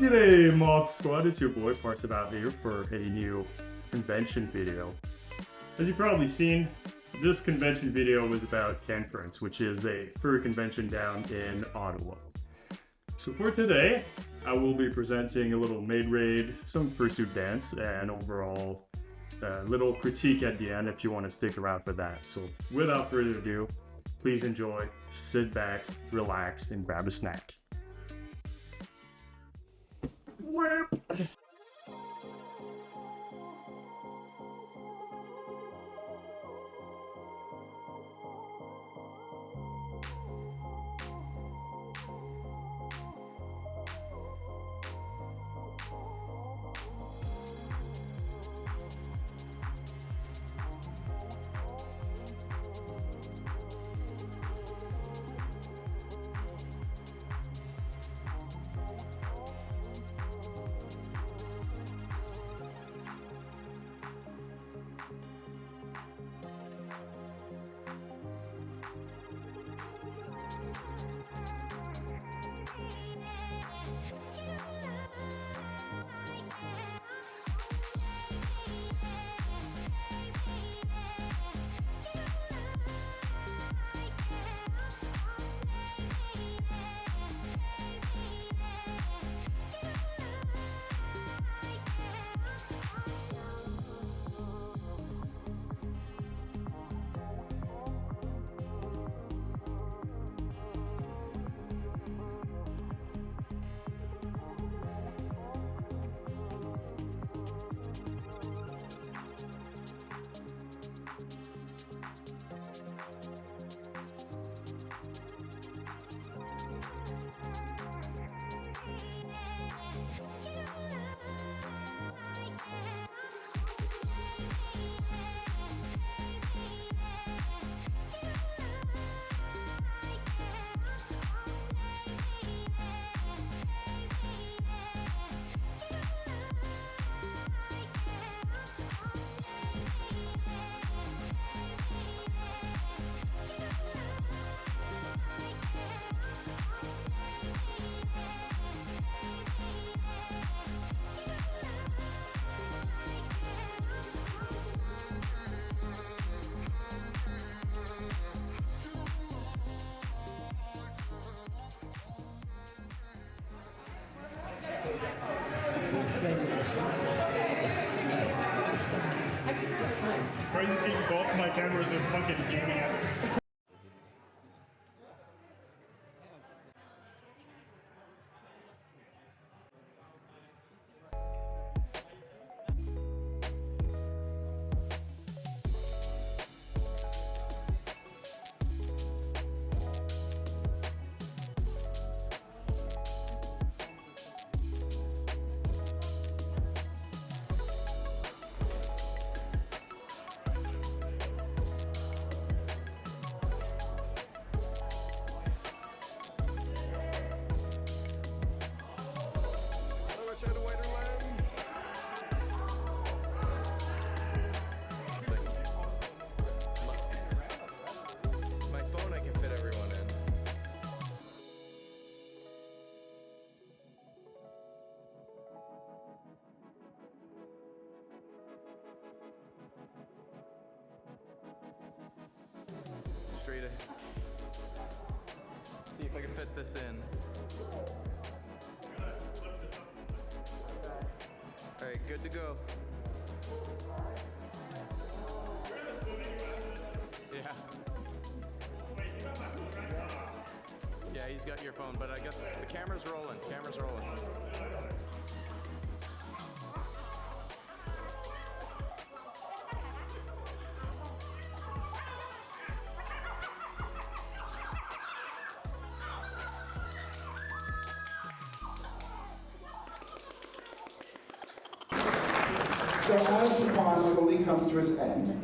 G'day Moth Squad, it's your boy Parcival here for a new convention video. As you've probably seen, this convention video was about CanFURence, which is a furry convention down in Ottawa. So for today, I will be presenting a little maidraid, some fursuit dance, and overall a little critique at the end if you want to stick around for that. So without further ado, please enjoy, sit back, relax, and grab a snack. It's crazy seeing both my cameras just fucking gaming at me. Straight ahead. See if I can fit this in. Alright, good to go. Yeah. Yeah, he's got your phone, but I guess the camera's rolling. Camera's rolling. So as the pond slowly comes to its end,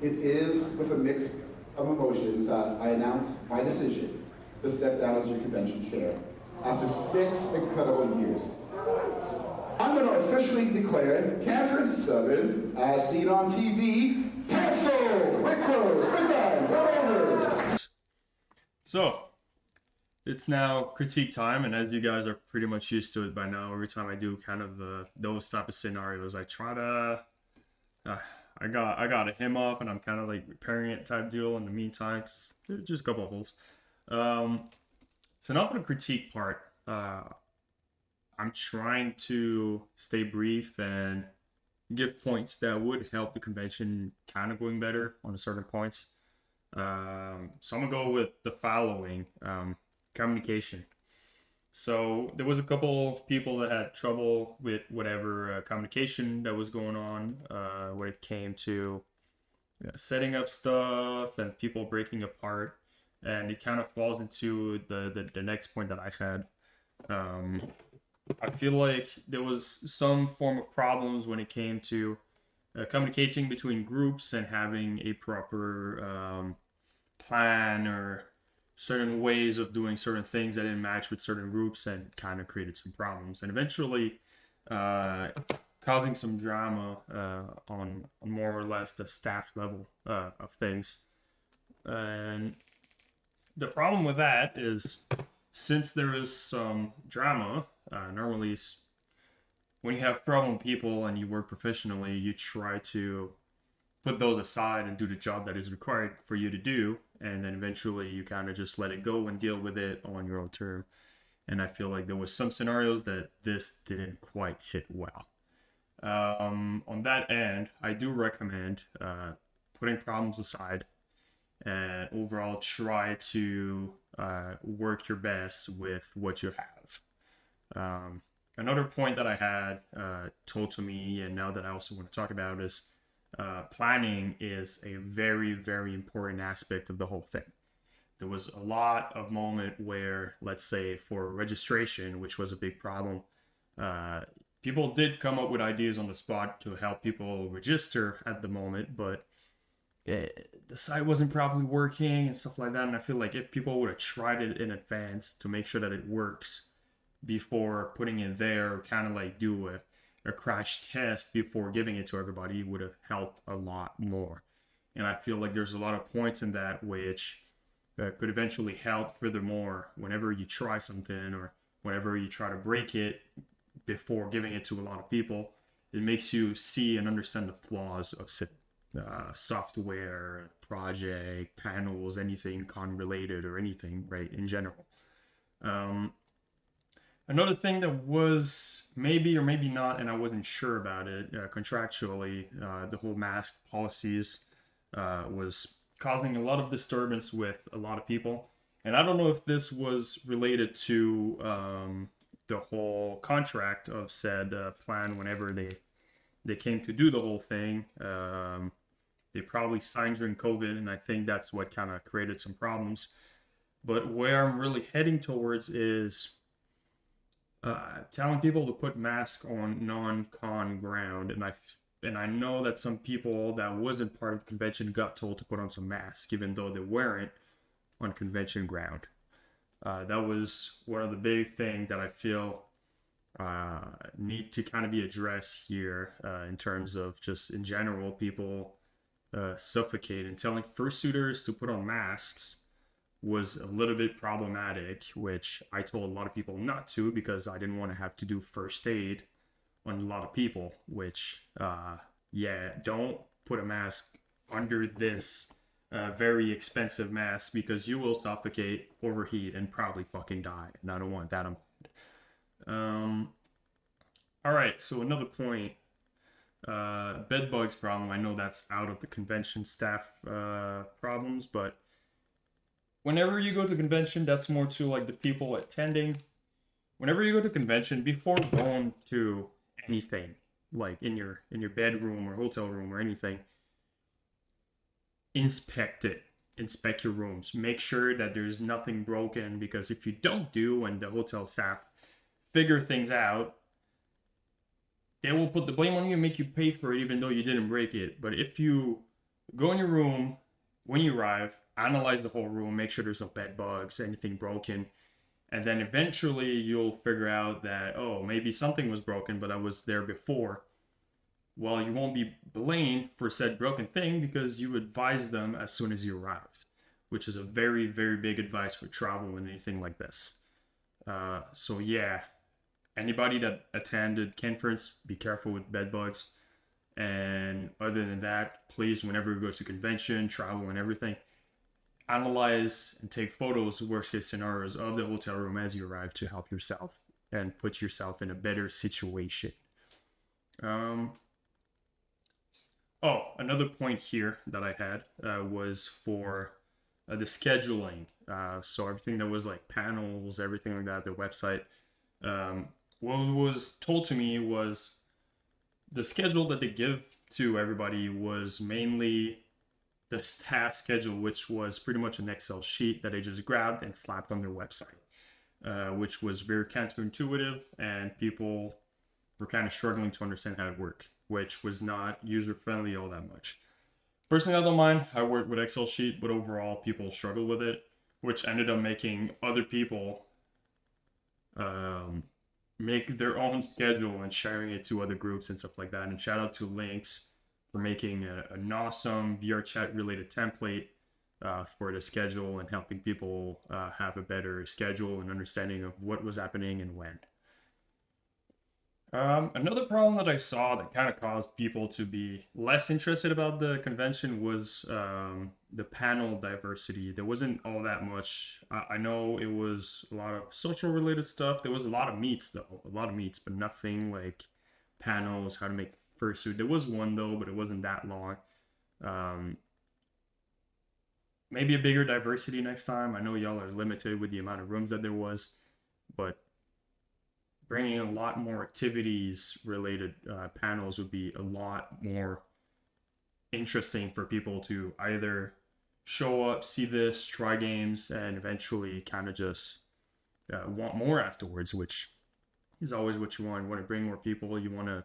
it is with a mix of emotions that I announce my decision to step down as your convention chair after 6 incredible years. I'm going to officially declare CanFURence 7, as seen on TV, canceled! We're closed! We're done! We're over! So, it's now critique time, and as you guys are pretty much used to it by now, every time I do kind of those type of scenarios, I try to. Uh, I got a him off, and I'm kind of like repairing it type deal in the meantime. Just a couple of holes. So now for the critique part. I'm trying to stay brief and give points that would help the convention kind of going better on certain points. So I'm gonna go with the following: communication. So there was a couple people that had trouble with whatever communication that was going on when it came to setting up stuff and people breaking apart, and it kind of falls into the next point that I had. I feel like there was some form of problems when it came to communicating between groups and having a proper plan or certain ways of doing certain things that didn't match with certain groups and kind of created some problems and eventually causing some drama on more or less the staff level of things. And the problem with that is since there is some drama, normally when you have problem people and you work professionally, you try to put those aside and do the job that is required for you to do, and then eventually you kind of just let it go and deal with it on your own term. And I feel like there was some scenarios that this didn't quite hit well. On that end, I do recommend putting problems aside and overall try to work your best with what you have. Another point that I had told to me, and now that I also want to talk about, is planning is a very, very important aspect of the whole thing. There was a lot of moment where, let's say for registration, which was a big problem, people did come up with ideas on the spot to help people register at the moment, but the site wasn't properly working and stuff like that. And I feel like if people would have tried it in advance to make sure that it works before putting it there, kind of like do a crash test before giving it to everybody, would have helped a lot more. And I feel like there's a lot of points in that which could eventually help furthermore whenever you try something or whenever you try to break it before giving it to a lot of people. It makes you see and understand the flaws of software, project, panels, anything con related or anything, right, in general. Another thing that was maybe or maybe not, and I wasn't sure about it, contractually, the whole mask policies was causing a lot of disturbance with a lot of people. And I don't know if this was related to the whole contract of said plan whenever they came to do the whole thing. They probably signed during COVID, and I think that's what kind of created some problems. But where I'm really heading towards is telling people to put masks on non-con ground, and I know that some people that wasn't part of the convention got told to put on some masks, even though they weren't on convention ground. That was one of the big things that I feel need to kind of be addressed here in terms of just in general people suffocate, and telling fursuiters to put on masks was a little bit problematic, which I told a lot of people not to because I didn't want to have to do first aid on a lot of people, which don't put a mask under this very expensive mask because you will suffocate, overheat, and probably fucking die, and I don't want that on. All right, so another point, bed bugs problem. I know that's out of the convention staff problems, but whenever you go to convention, that's more to like the people attending. Whenever you go to convention, before going to anything, like in your bedroom or hotel room or anything, inspect it. Inspect your rooms. Make sure that there's nothing broken, because if you don't do, and the hotel staff figure things out, they will put the blame on you and make you pay for it even though you didn't break it. But if you go in your room when you arrive, analyze the whole room, make sure there's no bed bugs, anything broken, and then eventually you'll figure out that, oh, maybe something was broken, but I was there before. Well, you won't be blamed for said broken thing because you advised them as soon as you arrived. which is a very, very big advice for travel and anything like this. So yeah, anybody that attended CanFURence, be careful with bed bugs. And other than that, please, whenever you go to convention, travel, and everything, analyze and take photos of worst case scenarios of the hotel room as you arrive to help yourself and put yourself in a better situation. Another point here that I had was for the scheduling. So everything that was like panels, everything like that, the website. What was told to me was the schedule that they give to everybody was mainly the staff schedule, which was pretty much an Excel sheet that they just grabbed and slapped on their website, which was very counterintuitive, and people were kind of struggling to understand how it worked, which was not user-friendly all that much. Personally, I don't mind. I work with Excel sheet, but overall, people struggle with it, which ended up making other people make their own schedule and sharing it to other groups and stuff like that. And shout out to Links for making an awesome VR chat related template for the schedule and helping people have a better schedule and understanding of what was happening and when. Another problem that I saw that kind of caused people to be less interested about the convention was the panel diversity. There wasn't all that much. I know it was a lot of social related stuff. There was a lot of meets though, but nothing like panels, how to make fursuit. There was one though, but it wasn't that long. Maybe a bigger diversity next time. I know y'all are limited with the amount of rooms that there was, but bringing a lot more activities related panels would be a lot more interesting for people to either show up, see this, try games, and eventually kind of just want more afterwards, which is always what you want. You want to bring more people. You want to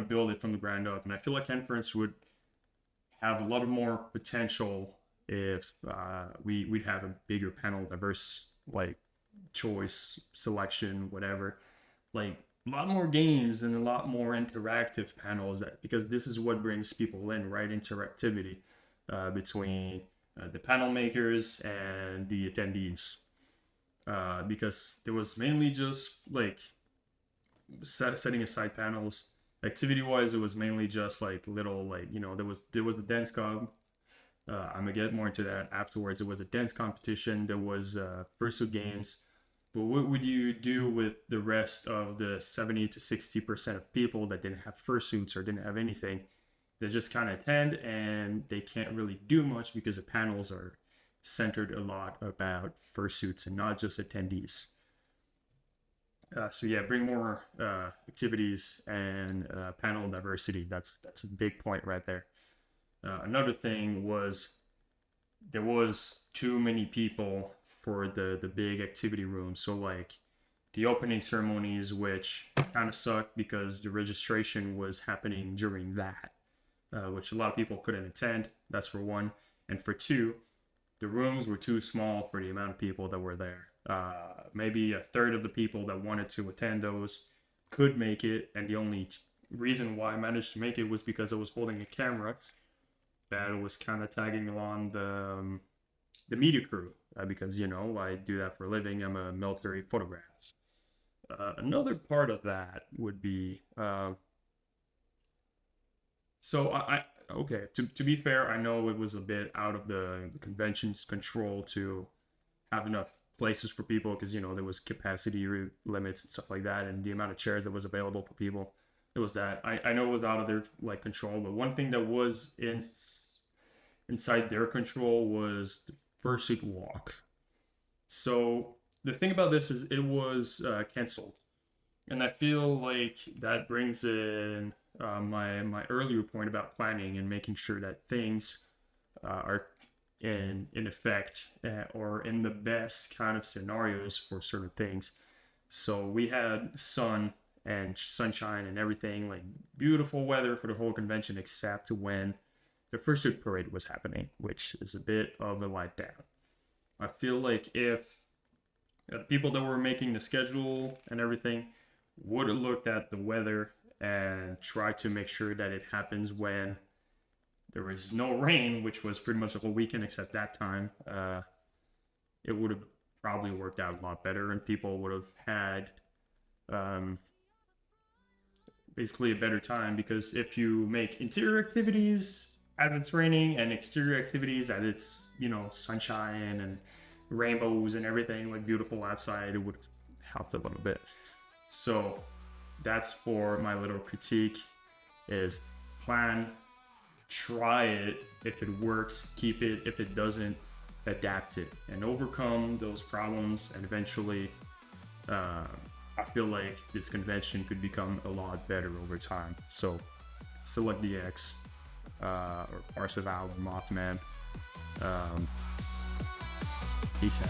build it from the ground up. And I feel like CanFURence would have a lot of more potential if we'd have a bigger panel, diverse like choice, selection, whatever, like a lot more games and a lot more interactive panels, because this is what brings people in, right? Interactivity between the panel makers and the attendees, because there was mainly just like setting aside panels. Activity wise, it was mainly just like little, like, you know, there was the dance comp. I'm gonna get more into that afterwards. It was a dance competition. There was Fursuit games. But what would you do with the rest of the 70 to 60% of people that didn't have fursuits or didn't have anything? They just kind of attend and they can't really do much because the panels are centered a lot about fursuits and not just attendees. So yeah, bring more activities and panel diversity. That's a big point right there. Another thing was there was too many people for the big activity room. So like the opening ceremonies, which kind of sucked because the registration was happening during that, which a lot of people couldn't attend. That's for one. And for two, the rooms were too small for the amount of people that were there. Maybe a third of the people that wanted to attend those could make it, and the only reason why I managed to make it was because I was holding a camera that was kind of tagging along the media crew, because, you know, I do that for a living. I'm a military photographer. Another part of that would be, to be fair, I know it was a bit out of the convention's control to have enough places for people, because, you know, there was capacity limits and stuff like that, and the amount of chairs that was available for people. It was that. I know it was out of their like control, but one thing that was inside their control was the Fursuit walk. So the thing about this is it was canceled, and I feel like that brings in my earlier point about planning and making sure that things are in effect or in the best kind of scenarios for certain things. So we had sun and sunshine and everything, like beautiful weather for the whole convention, except when the Fursuit parade was happening, which is a bit of a letdown. I feel like if the people that were making the schedule and everything would have looked at the weather and tried to make sure that it happens when there was no rain, which was pretty much the whole weekend except that time, it would have probably worked out a lot better, and people would have had basically a better time, because if you make interior activities as it's raining and exterior activities as it's, you know, sunshine and rainbows and everything like beautiful outside, it would have helped a little bit. So that's for my little critique, is plan, try it. If it works, keep it. If it doesn't, adapt it and overcome those problems, and eventually I feel like this convention could become a lot better over time. So Steluck DX or Parcival or Mothman, peace out.